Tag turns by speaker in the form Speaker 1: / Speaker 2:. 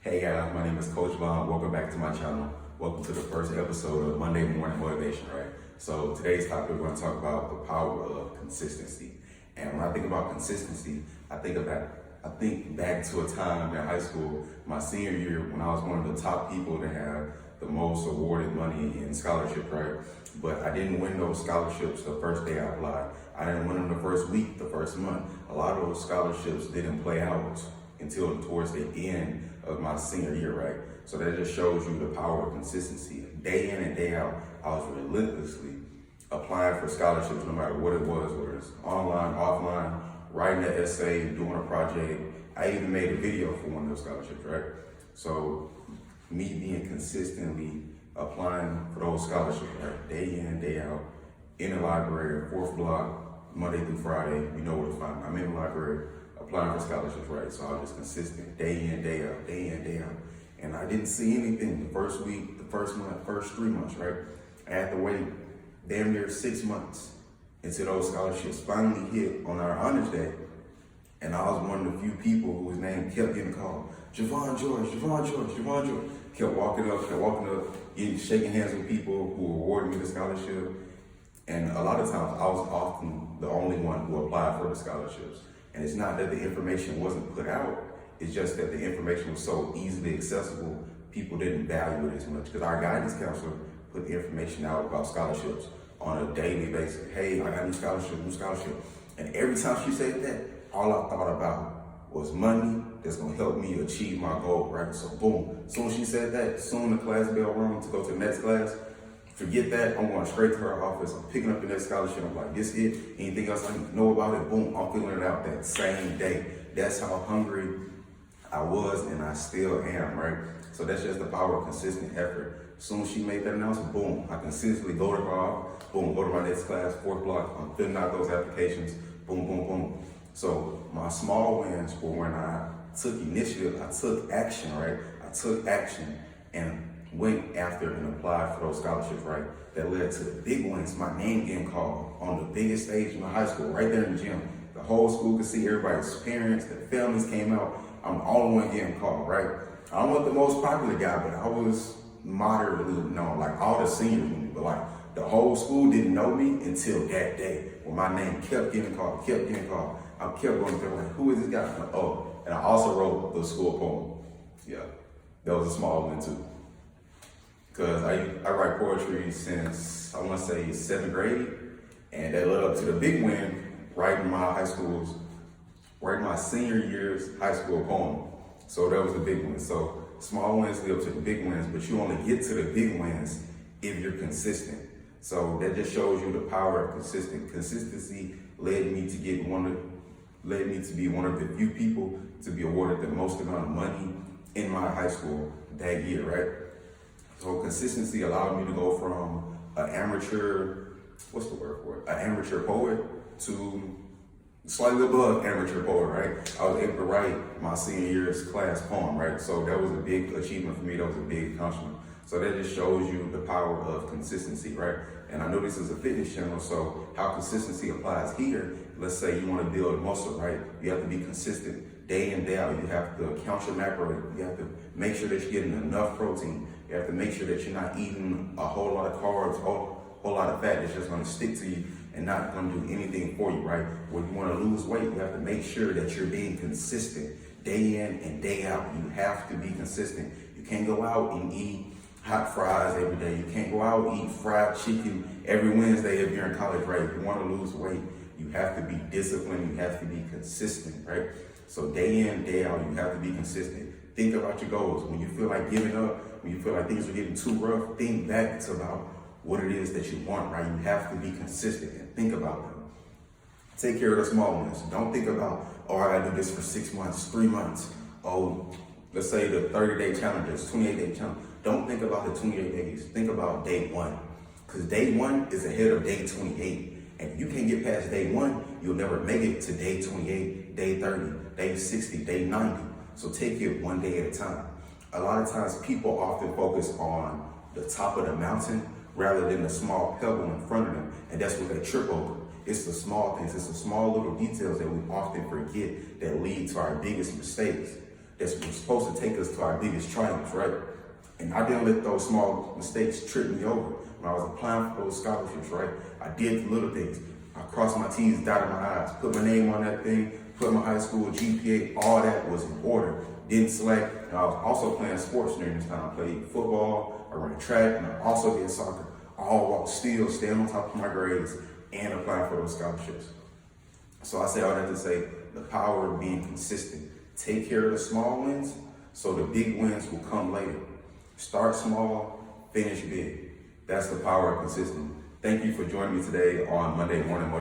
Speaker 1: Hey guys, my name is Coach Vaughn. Welcome back to my channel. Welcome to the first episode of Monday Morning Motivation, right? So today's topic, we're going to talk about the power of consistency. And when I think about consistency, I think back to a time in high school, my senior year, when I was one of the top people to have the most awarded money in scholarships, right? But I didn't win those scholarships the first day I applied. I didn't win them the first week, the first month. A lot of those scholarships didn't play out until towards the end of my senior year, right? So that just shows you the power of consistency. Day in and day out, I was relentlessly applying for scholarships, no matter what it was, whether it's online, offline, writing an essay, doing a project. I even made a video for one of those scholarships, right? So me being consistently applying for those scholarships, right? Day in, day out, in the library, fourth block, Monday through Friday, you know where to find me. I'm in the library applying for scholarships, right? So I was just consistent, day in, day out, day in, day out. And I didn't see anything the first week, the first month, first 3 months, right? I had to wait damn near 6 months until those scholarships finally hit on our honors day. And I was one of the few people whose name kept getting called. Javon George, Javon George, Javon George. Kept walking up, shaking hands with people who awarded me the scholarship. And a lot of times I was often the only one who applied for the scholarships. And it's not that the information wasn't put out, it's just that the information was so easily accessible, people didn't value it as much. Because our guidance counselor put the information out about scholarships on a daily basis. Hey, I got a new scholarship. And every time she said that, all I thought about was money that's gonna help me achieve my goal, right? So boom, as soon as she said that, soon the class bell rung to go to the next class. Forget that, I'm going straight to her office, I'm picking up the next scholarship, I'm like, this it, anything else I need to know about it, boom, I'm filling it out that same day. That's how hungry I was and I still am, right? So that's just the power of consistent effort. As soon as she made that announcement, boom, I consistently go to her office, boom, go to my next class, fourth block, I'm filling out those applications, boom, boom, boom. So my small wins were when I took initiative, I took action, right? I took action and went after and applied for those scholarships, right? That led to the big ones, my name getting called on the biggest stage in the high school, right there in the gym. The whole school could see, everybody's parents, their families came out. I'm the only one getting called, right? I wasn't the most popular guy, but I was moderately known. Like all the seniors knew me, but like the whole school didn't know me until that day when my name kept getting called. I kept going through like, who is this guy? Like, oh, and I also wrote the school poem. Yeah, that was a small one too. Because I write poetry since, I want to say, 7th grade. And that led up to the big win, writing my senior year's high school poem. So that was the big win. So small wins lead up to the big wins, but you only get to the big wins if you're consistent. So that just shows you the power of consistency. Led me to be one of the few people to be awarded the most amount of money in my high school that year, right? So consistency allowed me to go from an amateur, an amateur poet to slightly above amateur poet, right? I was able to write my senior year's class poem, right? So that was a big achievement for me. That was a big accomplishment. So that just shows you the power of consistency, right? And I know this is a fitness channel, so how consistency applies here, let's say you want to build muscle, right? You have to be consistent day in, day out. You have to count your macro. You have to make sure that you're getting enough protein. You have to make sure that you're not eating a whole lot of carbs, a whole lot of fat that's just going to stick to you and not going to do anything for you, right? When you want to lose weight, you have to make sure that you're being consistent day in and day out. You have to be consistent. You can't go out and eat hot fries every day. You can't go out and eat fried chicken every Wednesday if you're in college, right? If you want to lose weight, you have to be disciplined. You have to be consistent, right? So day in, day out, you have to be consistent. Think about your goals. When you feel like giving up, when you feel like things are getting too rough, think back to about what it is that you want, right? You have to be consistent and think about them. Take care of the small ones. Don't think about, oh, I gotta do this for 6 months, 3 months. Oh, let's say the 30-day challenges, 28-day challenge. Don't think about the 28 days. Think about day one. Because day one is ahead of day 28. And if you can't get past day one, you'll never make it to day 28, day 30, day 60, day 90. So take it one day at a time. A lot of times people often focus on the top of the mountain rather than the small pebble in front of them. And that's what they trip over. It's the small things, it's the small little details that we often forget that lead to our biggest mistakes. that's supposed to take us to our biggest triumphs, right? And I didn't let those small mistakes trip me over. When I was applying for those scholarships, right? I did the little things. I crossed my T's, dotted my I's, put my name on that thing, put my high school GPA, all that was in order. Didn't slack. And I was also playing sports during this time. I played football, I ran track, and I also did soccer. All while still staying on top of my grades and applying for those scholarships. So I say all that to say the power of being consistent. Take care of the small wins so the big wins will come later. Start small, finish big. That's the power of consistency. Thank you for joining me today on Monday Morning Motivation.